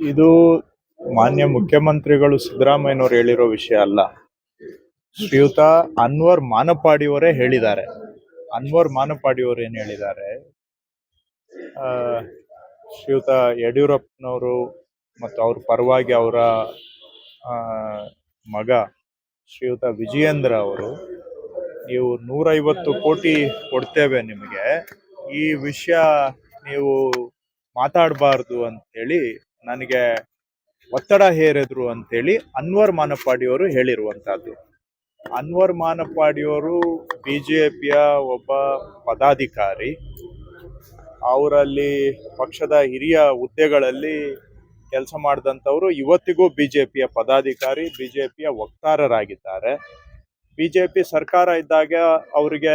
ಇದು ಮಾನ್ಯ ಮುಖ್ಯಮಂತ್ರಿಗಳು ಸಿದ್ದರಾಮಯ್ಯನವರು ಹೇಳಿರೋ ವಿಷಯ ಅಲ್ಲ. ಶ್ರೀಯುತ ಅನ್ವರ್ ಮಾನಪಾಡಿಯವರೇ ಹೇಳಿದ್ದಾರೆ. ಅನ್ವರ್ ಮಾನಪಾಡಿಯವರು ಏನ್ ಹೇಳಿದ್ದಾರೆ, ಆ, ಶ್ರೀಯುತ ಯಡಿಯೂರಪ್ಪನವರು ಮತ್ತು ಅವ್ರ ಪರವಾಗಿ ಅವರ ಮಗ ಶ್ರೀಯುತ ವಿಜಯೇಂದ್ರ ಅವರು, ನೀವು 150 ಕೋಟಿ ಕೊಡ್ತೇವೆ ನಿಮಗೆ, ಈ ವಿಷಯ ನೀವು ಮಾತಾಡಬಾರ್ದು ಅಂತೇಳಿ ನನಗೆ ಒತ್ತಡ ಹೇರಿದ್ರು ಅಂತೇಳಿ ಅನ್ವರ್ ಮಾನಪಾಡಿಯವರು ಹೇಳಿರುವಂತಹದ್ದು. ಅನ್ವರ್ ಮಾನಪಾಡಿಯವರು ಬಿಜೆಪಿಯ ಒಬ್ಬ ಪದಾಧಿಕಾರಿ. ಅವರಲ್ಲಿ ಪಕ್ಷದ ಹಿರಿಯ ಹುದ್ದೆಗಳಲ್ಲಿ ಕೆಲಸ ಮಾಡಿದಂಥವರು ಇವತ್ತಿಗೂ ಬಿಜೆಪಿಯ ಪದಾಧಿಕಾರಿ, ಬಿಜೆಪಿಯ ವಕ್ತಾರರಾಗಿದ್ದಾರೆ. ಬಿಜೆಪಿ ಸರ್ಕಾರ ಇದ್ದಾಗ ಅವರಿಗೆ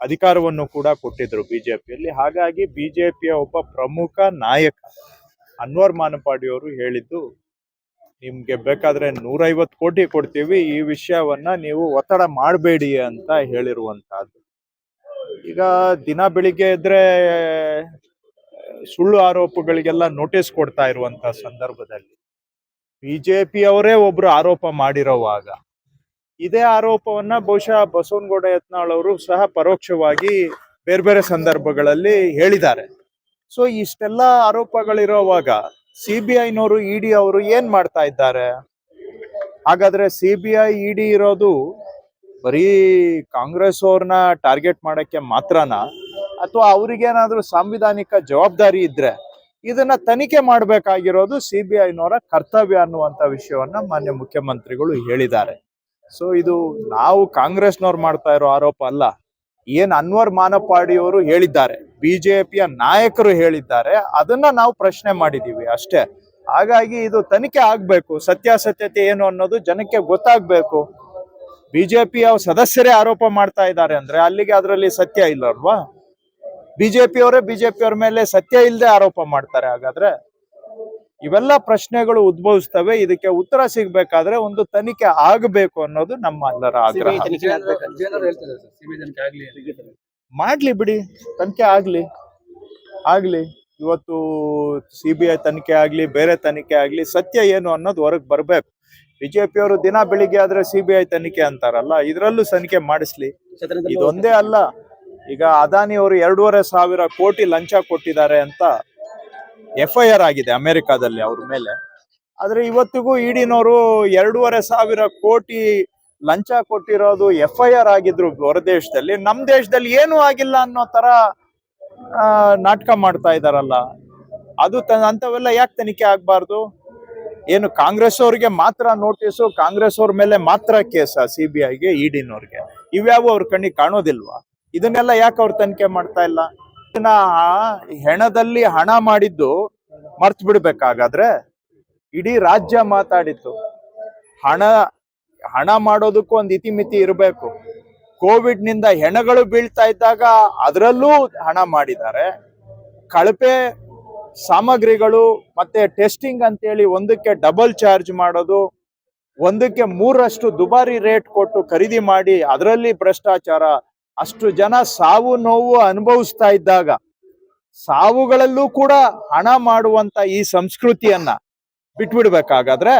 ಅಧಿಕಾರವನ್ನು ಕೂಡ ಕೊಟ್ಟಿದ್ರು ಬಿಜೆಪಿಯಲ್ಲಿ. ಹಾಗಾಗಿ ಬಿಜೆಪಿಯ ಒಬ್ಬ ಪ್ರಮುಖ ನಾಯಕ ಅನ್ವರ್ ಮಾನಪಾಡಿಯವರು ಹೇಳಿದ್ದು, ನಿಮ್ಗೆ ಬೇಕಾದ್ರೆ 150 ಕೋಟಿ ಕೊಡ್ತೀವಿ, ಈ ವಿಷಯವನ್ನ ನೀವು ಒತ್ತಡ ಮಾಡಬೇಡಿ ಅಂತ ಹೇಳಿರುವಂತಹದ್ದು. ಈಗ ದಿನ ಬೆಳಿಗ್ಗೆ ಇದ್ರೆ ಸುಳ್ಳು ಆರೋಪಗಳಿಗೆಲ್ಲ ನೋಟಿಸ್ ಕೊಡ್ತಾ ಇರುವಂತಹ ಸಂದರ್ಭದಲ್ಲಿ ಬಿಜೆಪಿಯವರೇ ಒಬ್ರು ಆರೋಪ ಮಾಡಿರೋವಾಗ ಇದೇ ಆರೋಪವನ್ನ ಬಹುಶಃ ಬಸವನಗೌಡ ಯತ್ನಾಳ್ ಅವರು ಸಹ ಪರೋಕ್ಷವಾಗಿ ಬೇರೆ ಬೇರೆ ಸಂದರ್ಭಗಳಲ್ಲಿ ಹೇಳಿದ್ದಾರೆ. ಸೊ ಇಷ್ಟೆಲ್ಲ ಆರೋಪಗಳಿರೋವಾಗ ಸಿಬಿಐನವರು, ಇಡಿ ಅವರು ಏನ್ ಮಾಡ್ತಾ ಇದ್ದಾರೆ? ಹಾಗಾದ್ರೆ ಸಿಬಿಐ, ಇಡಿ ಇರೋದು ಬರೀ ಕಾಂಗ್ರೆಸ್ ಅವ್ರನ್ನ ಟಾರ್ಗೆಟ್ ಮಾಡಕ್ಕೆ ಮಾತ್ರನಾ, ಅಥವಾ ಅವ್ರಿಗೇನಾದ್ರೂ ಸಾಂವಿಧಾನಿಕ ಜವಾಬ್ದಾರಿ ಇದ್ರೆ ಇದನ್ನ ತನಿಖೆ ಮಾಡ್ಬೇಕಾಗಿರೋದು ಸಿಬಿಐನವರ ಕರ್ತವ್ಯ ಅನ್ನುವಂತ ವಿಷಯವನ್ನ ಮಾನ್ಯ ಮುಖ್ಯಮಂತ್ರಿಗಳು ಹೇಳಿದ್ದಾರೆ. ಸೊ ಇದು ನಾವು ಕಾಂಗ್ರೆಸ್ನವ್ರು ಮಾಡ್ತಾ ಇರೋ ಆರೋಪ ಅಲ್ಲ. ಏನ್ ಅನ್ವರ್ ಮಾನಪಾಡಿಯವರು ಹೇಳಿದ್ದಾರೆ, ಬಿಜೆಪಿಯ ನಾಯಕರು ಹೇಳಿದ್ದಾರೆ, ಅದನ್ನ ನಾವು ಪ್ರಶ್ನೆ ಮಾಡಿದೀವಿ ಅಷ್ಟೇ. ಹಾಗಾಗಿ ಇದು ತನಿಖೆ ಆಗ್ಬೇಕು, ಸತ್ಯಾಸತ್ಯತೆ ಏನು ಅನ್ನೋದು ಜನಕ್ಕೆ ಗೊತ್ತಾಗ್ಬೇಕು. ಬಿಜೆಪಿಯ ಸದಸ್ಯರೇ ಆರೋಪ ಮಾಡ್ತಾ ಇದ್ದಾರೆ ಅಂದ್ರೆ ಅಲ್ಲಿಗೆ ಅದರಲ್ಲಿ ಸತ್ಯ ಇಲ್ಲ ಅಲ್ವಾ? ಬಿಜೆಪಿಯವರೇ ಬಿಜೆಪಿಯವ್ರ ಮೇಲೆ ಸತ್ಯ ಇಲ್ಲದೆ ಆರೋಪ ಮಾಡ್ತಾರೆ. ಹಾಗಾದ್ರೆ ಇವೆಲ್ಲ ಪ್ರಶ್ನೆಗಳು ಉದ್ಭವಿಸ್ತವೆ. ಇದಕ್ಕೆ ಉತ್ತರ ಸಿಗ್ಬೇಕಾದ್ರೆ ಒಂದು ತನಿಖೆ ಆಗಬೇಕು ಅನ್ನೋದು ನಮ್ಮ ಎಲ್ಲರ ಆಗ್ರಹ. ಮಾಡ್ಲಿ ಬಿಡಿ, ತನಿಖೆ ಆಗ್ಲಿ. ಇವತ್ತು ಸಿಬಿಐ ತನಿಖೆ ಆಗ್ಲಿ, ಬೇರೆ ತನಿಖೆ ಆಗ್ಲಿ, ಸತ್ಯ ಏನು ಅನ್ನೋದು ಹೊರಗೆ ಬರ್ಬೇಕು. ಬಿಜೆಪಿಯವರು ದಿನ ಬೆಳಿಗ್ಗೆ ಆದ್ರೆ ಸಿಬಿಐ ತನಿಖೆ ಅಂತಾರಲ್ಲ, ಇದ್ರಲ್ಲೂ ತನಿಖೆ ಮಾಡಿಸ್ಲಿ. ಇದೊಂದೇ ಅಲ್ಲ, ಈಗ ಅದಾನಿ ಅವರು 2,500 ಕೋಟಿ ಲಂಚ ಕೊಟ್ಟಿದ್ದಾರೆ ಅಂತ FIR ಆಗಿದೆ ಅಮೆರಿಕಾದಲ್ಲಿ ಅವ್ರ ಮೇಲೆ. ಆದ್ರೆ ಇವತ್ತಿಗೂ ಇಡಿನವರು 2,500 ಕೋಟಿ ಲಂಚ ಕೊಟ್ಟಿರೋದು FIR ಆಗಿದ್ರು ಹೊರ ದೇಶದಲ್ಲಿ, ನಮ್ ದೇಶದಲ್ಲಿ ಏನೂ ಆಗಿಲ್ಲ ಅನ್ನೋ ತರ ನಾಟಕ ಮಾಡ್ತಾ ಇದಾರಲ್ಲ. ಅದು ಅಂತವೆಲ್ಲ ಯಾಕೆ ತನಿಖೆ ಆಗ್ಬಾರ್ದು? ಏನು ಕಾಂಗ್ರೆಸ್ ಅವ್ರಿಗೆ ಮಾತ್ರ ನೋಟಿಸು, ಕಾಂಗ್ರೆಸ್ ಅವ್ರ ಮೇಲೆ ಮಾತ್ರ ಕೇಸ ಸಿಬಿಐಗೆ, ಇಡಿನವ್ರಿಗೆ? ಇವ್ಯಾವು ಅವ್ರ ಕಣ್ಣಿಗೆ ಕಾಣೋದಿಲ್ವಾ? ಇದನ್ನೆಲ್ಲ ಯಾಕೆ ಅವ್ರು ತನಿಖೆ ಮಾಡ್ತಾ ಇಲ್ಲ? ಹೆಣದಲ್ಲಿ ಹಣ ಮಾಡಿದ್ದು ಮರ್ತು ಬಿಡ್ಬೇಕಾಗಾದ್ರೆ? ಇಡೀ ರಾಜ್ಯ ಮಾತಾಡಿತ್ತು. ಹಣ ಮಾಡೋದಕ್ಕೂ ಒಂದು ಇತಿಮಿತಿ ಇರಬೇಕು. ಕೋವಿಡ್ ನಿಂದ ಹೆಣಗಳು ಬೀಳ್ತಾ ಇದ್ದಾಗ ಅದರಲ್ಲೂ ಹಣ ಮಾಡಿದ್ದಾರೆ. ಕಳಪೆ ಸಾಮಗ್ರಿಗಳು ಮತ್ತೆ ಟೆಸ್ಟಿಂಗ್ ಅಂತೇಳಿ ಒಂದಕ್ಕೆ ಡಬಲ್ ಚಾರ್ಜ್ ಮಾಡೋದು, ಒಂದಕ್ಕೆ 3ರಷ್ಟು ದುಬಾರಿ ರೇಟ್ ಕೊಟ್ಟು ಖರೀದಿ ಮಾಡಿ ಅದರಲ್ಲಿ ಭ್ರಷ್ಟಾಚಾರ. ಅಷ್ಟು ಜನ ಸಾವು ನೋವು ಅನುಭವಿಸ್ತಾ ಇದ್ದಾಗ ಸಾವುಗಳಲ್ಲೂ ಕೂಡ ಹಣ ಮಾಡುವಂತ ಈ ಸಂಸ್ಕೃತಿಯನ್ನ ಬಿಟ್ಬಿಡ್ಬೇಕಾಗಾದ್ರೆ?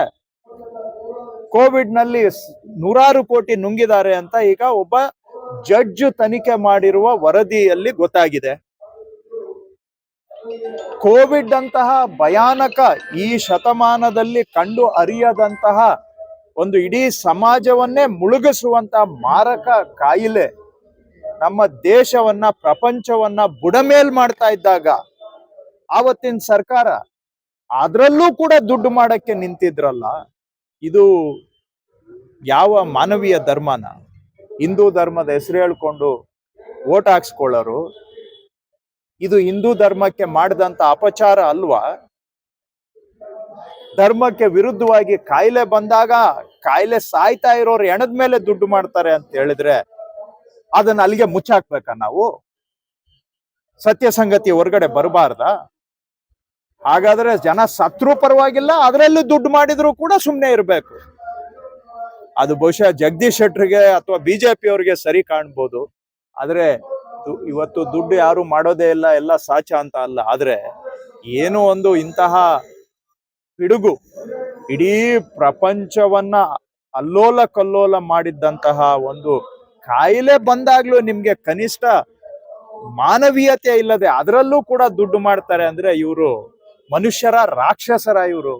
ಕೋವಿಡ್ ನಲ್ಲಿ 100 ಕೋಟಿ ನುಂಗಿದ್ದಾರೆ ಅಂತ ಈಗ ಒಬ್ಬ ಜಡ್ಜ್ ತನಿಖೆ ಮಾಡಿರುವ ವರದಿಯಲ್ಲಿ ಗೊತ್ತಾಗಿದೆ. ಕೋವಿಡ್ ಅಂತಹ ಭಯಾನಕ, ಈ ಶತಮಾನದಲ್ಲಿ ಕಂಡು ಅರಿಯದಂತಹ ಒಂದು ಇಡೀ ಸಮಾಜವನ್ನೇ ಮುಳುಗಿಸುವಂತಹ ಮಾರಕ ಕಾಯಿಲೆ ನಮ್ಮ ದೇಶವನ್ನ, ಪ್ರಪಂಚವನ್ನ ಬುಡಮೇಲ್ ಮಾಡ್ತಾ ಇದ್ದಾಗ ಆವತ್ತಿನ ಸರ್ಕಾರ ಅದ್ರಲ್ಲೂ ಕೂಡ ದುಡ್ಡು ಮಾಡಕ್ಕೆ ನಿಂತಿದ್ರಲ್ಲ. ಇದು ಯಾವ ಮಾನವೀಯ ಧರ್ಮನ? ಹಿಂದೂ ಧರ್ಮದ ಹೆಸರು ಹೇಳ್ಕೊಂಡು ವೋಟ್ ಹಾಕ್ಸ್ಕೊಳ್ಳೋರು, ಇದು ಹಿಂದೂ ಧರ್ಮಕ್ಕೆ ಮಾಡಿದಂತ ಅಪಚಾರ ಅಲ್ವಾ? ಧರ್ಮಕ್ಕೆ ವಿರುದ್ಧವಾಗಿ ಕಾಯಿಲೆ ಬಂದಾಗ, ಕಾಯಿಲೆ ಸಾಯ್ತಾ ಇರೋರು ಹೆಣದ ಮೇಲೆ ದುಡ್ಡು ಮಾಡ್ತಾರೆ ಅಂತ ಹೇಳಿದ್ರೆ ಅದನ್ನ ಅಲ್ಲಿಗೆ ಮುಚ್ಚಾಕ್ಬೇಕಾ ನಾವು? ಸತ್ಯ ಸಂಗತಿ ಹೊರಗಡೆ ಬರಬಾರ್ದ? ಹಾಗಾದ್ರೆ ಜನ ಸತ್ರು ಪರವಾಗಿಲ್ಲ, ಅದರಲ್ಲೂ ದುಡ್ಡು ಮಾಡಿದ್ರು ಕೂಡ ಸುಮ್ಮನೆ ಇರಬೇಕು. ಅದು ಬಹುಶಃ ಜಗದೀಶ್ ಶೆಟ್ಟರ್ಗೆ ಅಥವಾ ಬಿಜೆಪಿ ಅವರಿಗೆ ಸರಿ ಕಾಣ್ಬೋದು. ಆದ್ರೆ ಇವತ್ತು ದುಡ್ಡು ಯಾರು ಮಾಡೋದೇ ಇಲ್ಲ, ಎಲ್ಲ ಸಾಚ ಅಂತ ಅಲ್ಲ. ಆದ್ರೆ ಏನೋ ಒಂದು ಇಂತಹ ಪಿಡುಗು. ಇಡೀ ಪ್ರಪಂಚವನ್ನ ಅಲ್ಲೋಲ ಕಲ್ಲೋಲ ಮಾಡಿದ್ದಂತಹ ಒಂದು ಕಾಯಿಲೆ ಬಂದಾಗ್ಲೂ ನಿಮ್ಗೆ ಕನಿಷ್ಠ ಮಾನವೀಯತೆ ಇಲ್ಲದೆ ಅದರಲ್ಲೂ ಕೂಡ ದುಡ್ಡು ಮಾಡ್ತಾರೆ ಅಂದ್ರೆ ಇವರು ಮನುಷ್ಯರ ರಾಕ್ಷಸರ ಇವರು.